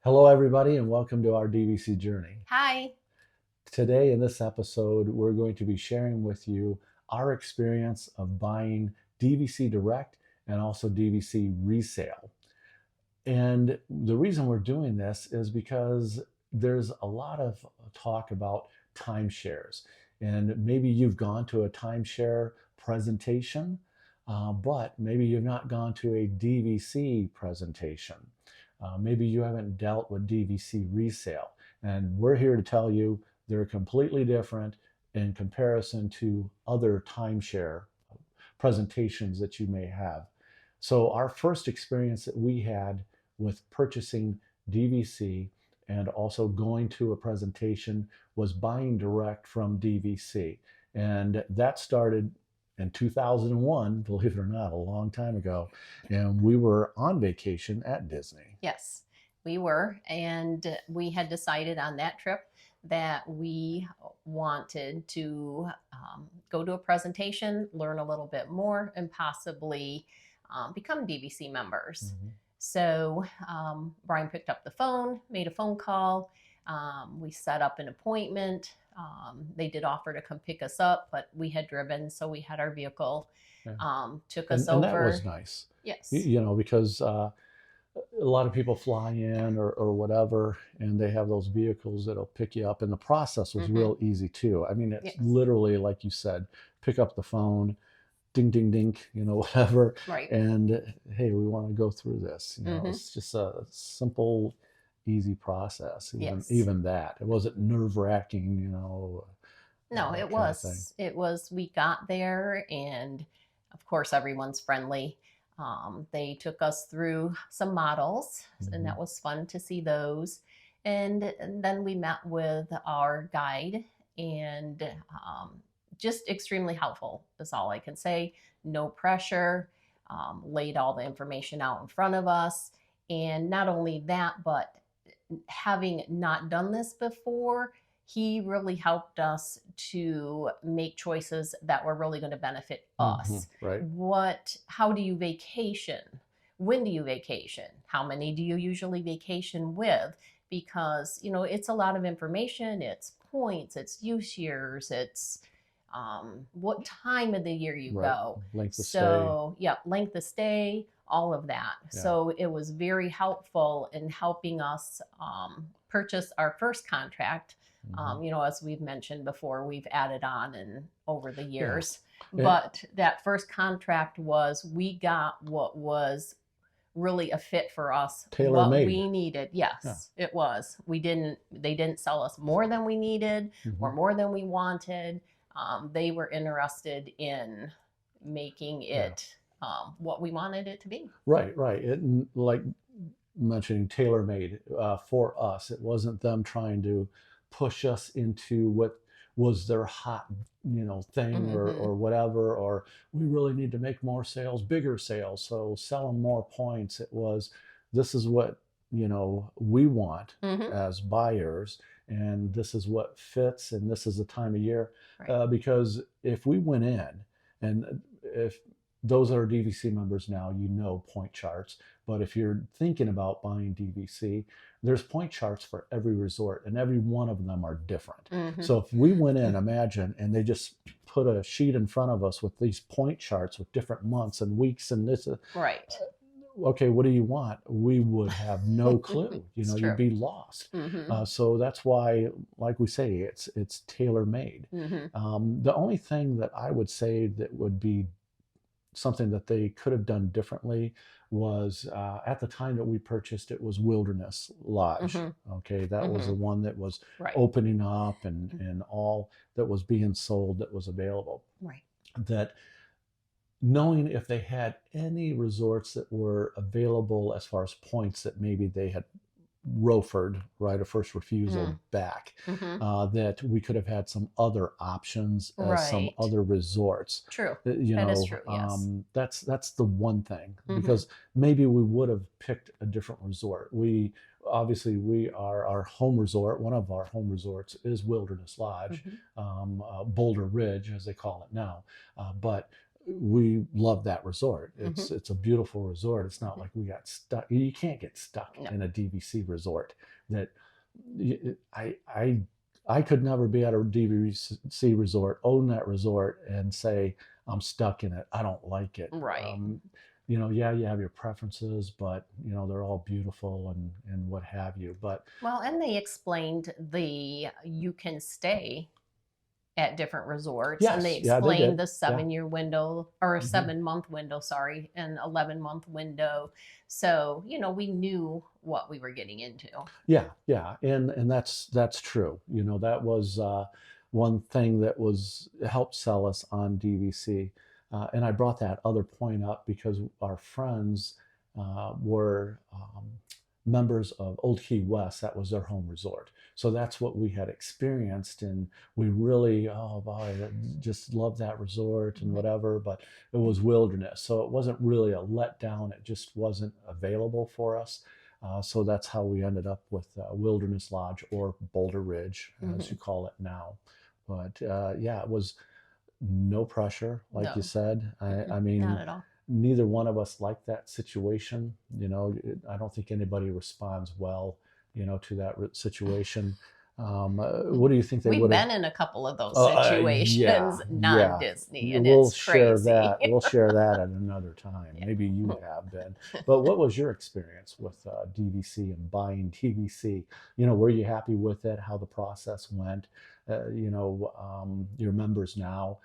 Hello, everybody, and welcome to our DVC Journey. Hi. Today, in this episode, we're going to be sharing with you our experience of buying DVC Direct and also DVC Resale. And the reason we're doing this is because there's a lot of talk about timeshares. And maybe you've gone to a timeshare presentation, but maybe you've not gone to a DVC presentation. Maybe you haven't dealt with DVC resale. And we're here to tell you they're completely different in comparison to other timeshare presentations that you may have. So, our first experience that we had with purchasing DVC and also going to a presentation was buying direct from DVC. And that started in 2001, believe it or not, a long time ago. And we were on vacation at Disney. Yes, we were. And we had decided on that trip that we wanted to go to a presentation, learn a little bit more, and possibly become DVC members. Mhm. So Brian picked up the phone, made a phone call. We set up an appointment. They did offer to come pick us up, but we had driven, so we had our vehicle. Yeah. Took us And that was over. nice, Yes. because a lot of people fly in or whatever, and they have those vehicles that'll pick you up. And the process was Mm-hmm. real easy too. I mean, it's Yes. literally like you said, pick up the phone, ding, ding, ding, whatever. Right. And hey, we want to go through this. Mm-hmm. It's just a simple, easy process. Yes. Even that, it wasn't nerve wracking, No, it kind of thing. was. It was. We got there, and of course, everyone's friendly. They took us through some models, and Mhm. that was fun to see those. And then we met with our guide, and just extremely helpful, is all I can say. No pressure, laid all the information out in front of us. And not only that, but having not done this before, he really helped us to make choices that were really going to benefit us. Right. How do you vacation? When do you vacation? How many do you usually vacation with? Because, it's a lot of information, it's points, it's use years, it's what time of the year you Right. go. Length of stay. So, yeah, length of stay, all of that. Yeah. So it was very helpful in helping us purchase our first contract. Mhm. As we've mentioned before, we've added on and over the Yeah. years. And But that first contract we got what was really a fit for us, tailor what made. we needed. Yeah. Yes, it was. They didn't sell us more than we needed or Mhm. more than we wanted. They were interested in making Yeah. it what we wanted it to be. Right, right. Like mentioning tailor made for us. It wasn't them trying to push us into what was their hot, thing Mm-hmm. or whatever, or we really need to make more sales, bigger sales. So sell them more points. It was, this is what, we want Mm-hmm. as buyers, and this is what fits, and this is the time of year. Right. Because if we went in, and if those that are DVC members now, point charts. But if you're thinking about buying DVC, there's point charts for every resort, and every one of them are different. Mm-hmm. So if we went in, imagine, and they just put a sheet in front of us with these point charts with different months and weeks and this, Right. okay, what do you want? We would have no clue. It's You'd true. be lost. Mm-hmm. So that's why, like we say, it's tailor made. Mm-hmm. The only thing that I would say that would be something that they could have done differently was at the time that we purchased it was Wilderness Lodge. Mm-hmm. Okay, that was Mm-hmm. the one that was Right. opening up and all that was being sold that was available. Right. That knowing if they had any resorts that were available as far as points that maybe they had Rofered, right, a first refusal back, Mm-hmm. that we could have had some other options as some Right. other resorts. True. That is true. Yes. That's the one thing, Mm-hmm. because maybe we would have picked a different resort. We are our home resort. One of our home resorts is Wilderness Lodge, Mm-hmm. Boulder Ridge, as they call it now. But we love that resort. Hmm. It's a beautiful resort. It's not Hmm. like we got stuck. You can't get stuck No. in a DVC resort. That I could never be at a DVC resort, own that resort, and say I'm stuck in it. I don't like it. Right. Yeah, you have your preferences, but they're all beautiful and what have you. But Well, and they explained the you can stay at different resorts, and they yes, yeah, they explained did. the Yeah. 7 year window, or a Hmm. 7 month window, sorry, an 11-month window. So, we knew what we were getting into. Yeah, yeah, and that's true. That was one thing that was helped sell us on DVC, and I brought that other point up because our friends were members of Old Key West. That was their home resort, so that's what we had experienced, and we really, oh boy, just loved that resort and Mhm. whatever. But it was wilderness, so it wasn't really a letdown. It just wasn't available for us. So that's how we ended up with Wilderness Lodge, or Boulder Ridge, as you Mhm. call it now. But yeah, it was no pressure, like you No. said. Mm-mm. I Not mean, at all. neither one of us liked that situation. I don't think anybody responds well, to that situation. What do you think they We've would have? been in a couple of those Yeah, situations, yeah. non-Disney, and We'll it's share crazy. that. We'll share that at another time. Maybe you have been. But what was your experience with DVC and buying DVC? Were you happy with it? How the process went? Your members now.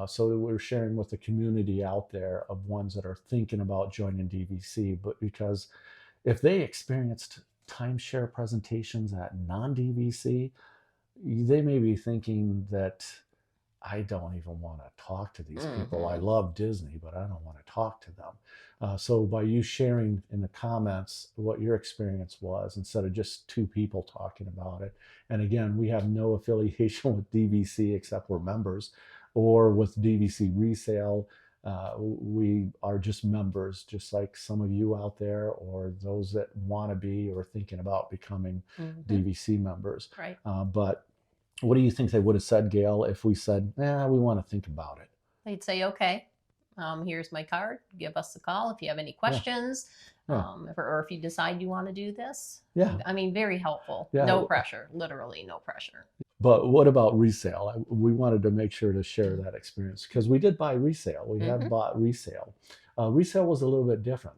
So we're sharing with the community out there of ones that are thinking about joining DVC, but because if they experienced timeshare presentations at non-DVC, they may be thinking that I don't even want to talk to these people. I Hmm. love Disney, but I don't want to talk to them. So by you sharing in the comments what your experience was, instead of just two people talking about it, and again, we have no affiliation with DVC except we're members, or with DVC Resale. We are just members, just like some of you out there, or those that want to be or thinking about becoming Hmm. DVC members. Right. But what do you think they would have said, Gail, if we said, we want to think about it? They'd say, okay, here's my card. Give us a call if you have any Yeah, questions, yeah, or if you decide you want to do this. yeah, I mean, very helpful. yeah. No pressure, literally no pressure. But what about resale? We wanted to make sure to share that experience because we did buy resale. We have Hmm. bought resale. Resale was a little bit different.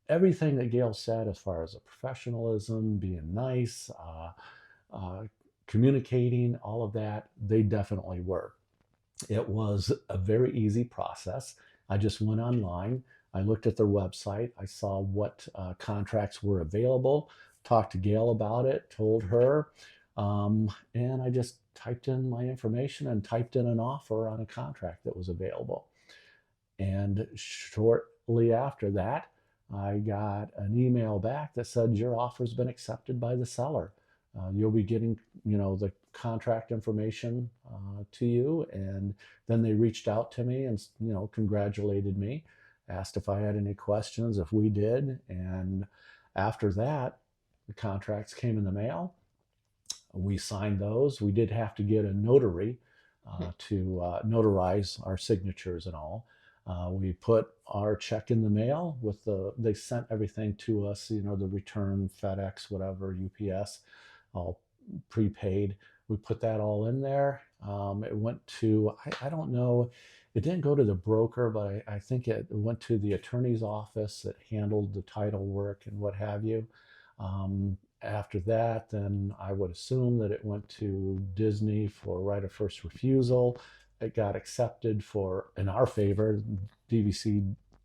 Everything that Gail said, as far as the professionalism, being nice, uh, communicating, all of that, they definitely were. It was a very easy process. I just went online. I looked at their website. I saw what contracts were available, talked to Gail about it, told her, and I just typed in my information and typed in an offer on a contract that was available. And shortly after that, I got an email back that said your offer's been accepted by the seller. You'll be getting, the contract information to you. And then they reached out to me and, congratulated me, asked if I had any questions, if we did. And after that, the contracts came in the mail. We signed those. We did have to get a notary to notarize our signatures and all. We put our check in the mail with they sent everything to us, the return, FedEx, whatever, UPS, all prepaid. We put that all in there. It went to, I don't know, it didn't go to the broker, but I think it went to the attorney's office that handled the title work and what have you. After that, then I would assume that it went to Disney for right of first refusal. It got accepted in our favor. DVC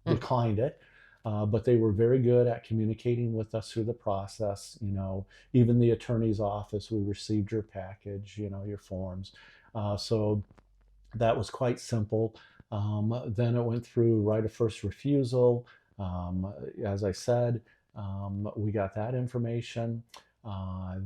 Hmm. declined it, but they were very good at communicating with us through the process. Even the attorney's office, we received your package, your forms. So that was quite simple. Then it went through right of first refusal. As I said, we got that information.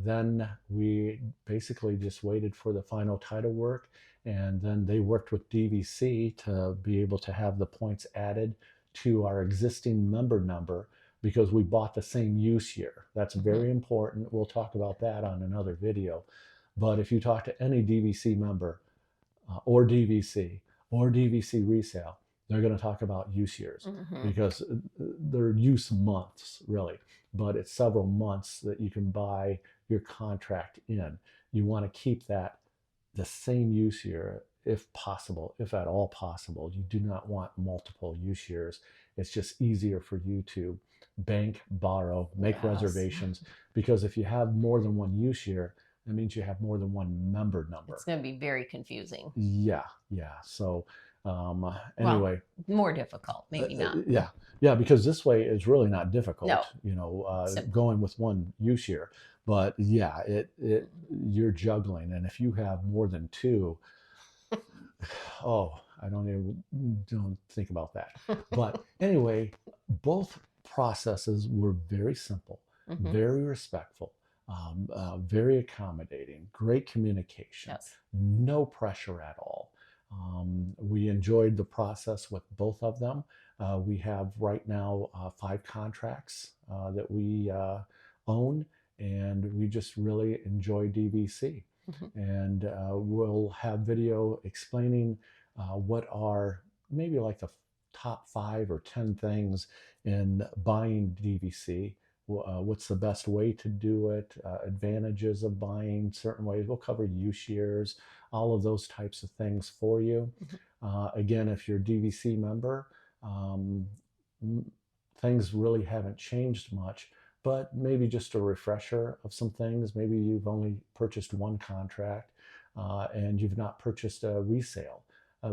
Then we basically just waited for the final title work, and then they worked with DVC to be able to have the points added to our existing member number because we bought the same use year. That's Hmm. very important. We'll talk about that on another video. But if you talk to any DVC member or DVC, or DVC resale, they're going to talk about use years Mm-hmm. because they're use months really, but it's several months that you can buy your contract in. You want to keep that the same use year if possible, if at all possible. You do not want multiple use years. It's just easier for you to bank, borrow, make Yes. reservations, because if you have more than one use year, that means you have more than one member number. It's going to be very confusing. Yeah, yeah. So Well, anyway, more difficult, maybe not. yeah, yeah, because this way is really not difficult, No, simple. going with one use year. But yeah, it you're juggling, and if you have more than two, oh, don't think about that. But anyway, both processes were very simple, Mm-hmm. very respectful, very accommodating, great communication, Yes. no pressure at all. We enjoyed the process with both of them. We have right now 5 contracts that we own, and we just really enjoy DVC. Mm-hmm. And we'll have video explaining what are maybe like the top 5 or 10 things in buying DVC. What's the best way to do it? Advantages of buying certain ways. We'll cover use years, all of those types of things for you. Again, if you're a DVC member, um, things really haven't changed much, but maybe just a refresher of some things. Maybe you've only purchased one contract and you've not purchased a resale,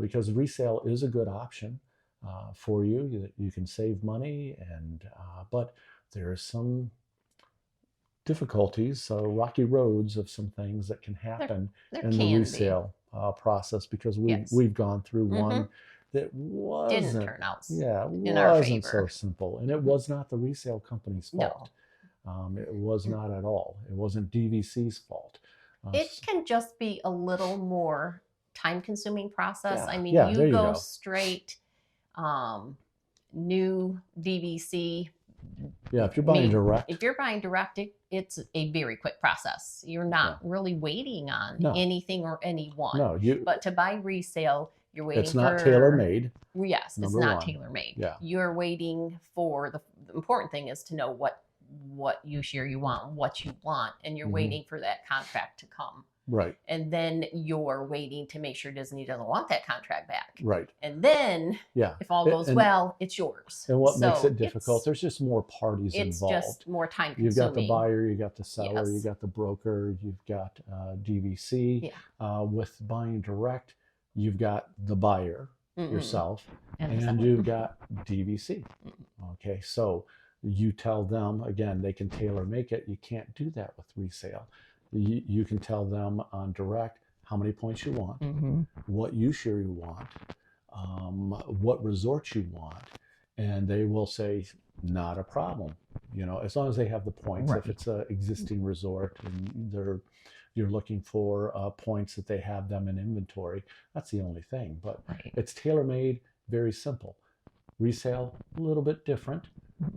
because resale is a good option for you. You can save money, and but there's some difficulties, rocky roads of some things that can happen There in the can be. resale process, because Yes. we've gone through Mm-hmm. one that Didn't wasn't, turn out yeah, in our wasn't so favor. simple, and it was not the resale company's No. fault. It was not at all. It wasn't DVC's fault. It can just be a little more time-consuming process. Yeah, I mean, yeah, you there you go go. straight new DVC. Yeah, if you're buying direct, If you're buying direct, it's a very quick process. You're not really waiting on anything or anyone. no, But to buy resale, you're waiting it's not for tailor-made. Yes, it's Number not one. tailor-made. Yeah. You're waiting for the important thing is to know what use year you want, what you want, and you're waiting for that contract to come. Right. And then you're waiting to make sure Disney doesn't want that contract back. Right. And then, if all goes well, it's yours. And what makes it difficult, there's just more parties involved. It's just more time consuming. You've got the buyer, you got the seller, you got the broker, you've got DVC. With buying direct, you've got the buyer yourself, and you've got DVC. Okay, so you tell them, again, they can tailor make it. You can't do that with resale. You can tell them on direct how many points you want, what use year you want, what resorts you want, and they will say, not a problem. As long as they have the points. If it's an existing resort and you're looking for points that they have them in inventory, that's the only thing. But it's tailor-made, very simple. Resale, a little bit different.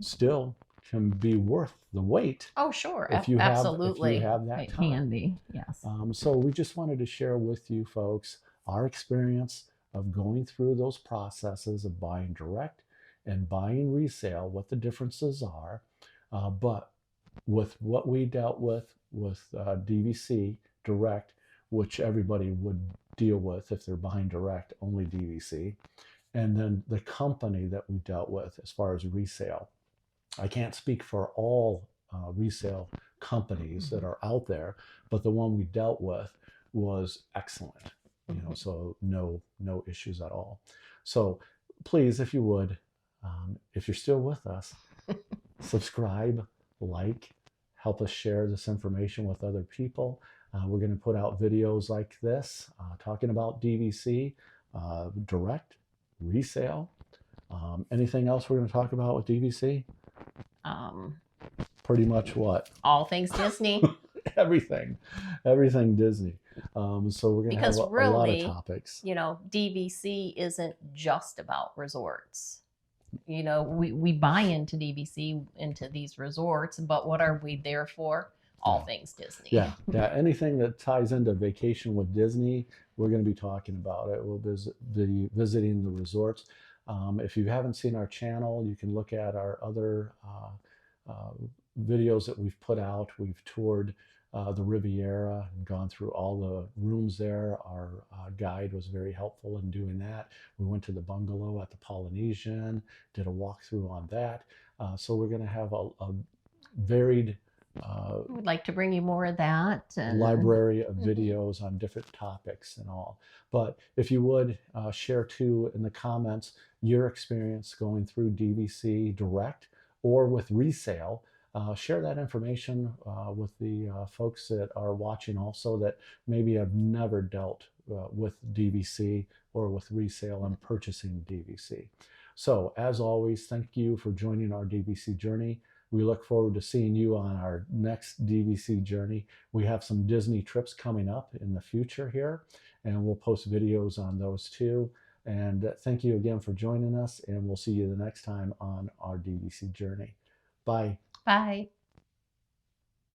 Still can be worth the wait. Oh, sure. If you Absolutely. have that time. It can be, yes. So we just wanted to share with you folks our experience of going through those processes of buying direct and buying resale, what the differences are. But with what we dealt with DVC direct, which everybody would deal with if they're buying direct, only DVC. And then the company that we dealt with as far as resale. I can't speak for all resale companies that are out there, but the one we dealt with was excellent. So no issues at all. So please, if you would, if you're still with us, subscribe, like, help us share this information with other people. We're going to put out videos like this, talking about DVC, direct, resale. Anything else we're going to talk about with DVC? Pretty much what? All things Disney. everything Disney. So we're going to have a lot of topics. DVC isn't just about resorts. We buy into DVC, into these resorts, but what are we there for? all Yeah. things Disney. Yeah, yeah. Anything that ties into vacation with Disney, we're going to be talking about it. We'll be visiting the resorts. If you haven't seen our channel, you can look at our other uh, videos that we've put out. We've toured the Riviera and gone through all the rooms there. Our guide was very helpful in doing that. We went to the bungalow at the Polynesian, did a walkthrough on that. So we're going to have a varied uh, We'd like to bring you more of that. And library of mhm. videos on different topics and all. But if you would share too in the comments your experience going through DVC Direct or with Resale, share that information with the folks that are watching also that maybe have never dealt with DVC or with Resale and purchasing DVC. So, as always, thank you for joining our DVC journey. We look forward to seeing you on our next DVC journey. We have some Disney trips coming up in the future here, and we'll post videos on those too. And thank you again for joining us, and we'll see you the next time on our DVC journey. Bye. Bye.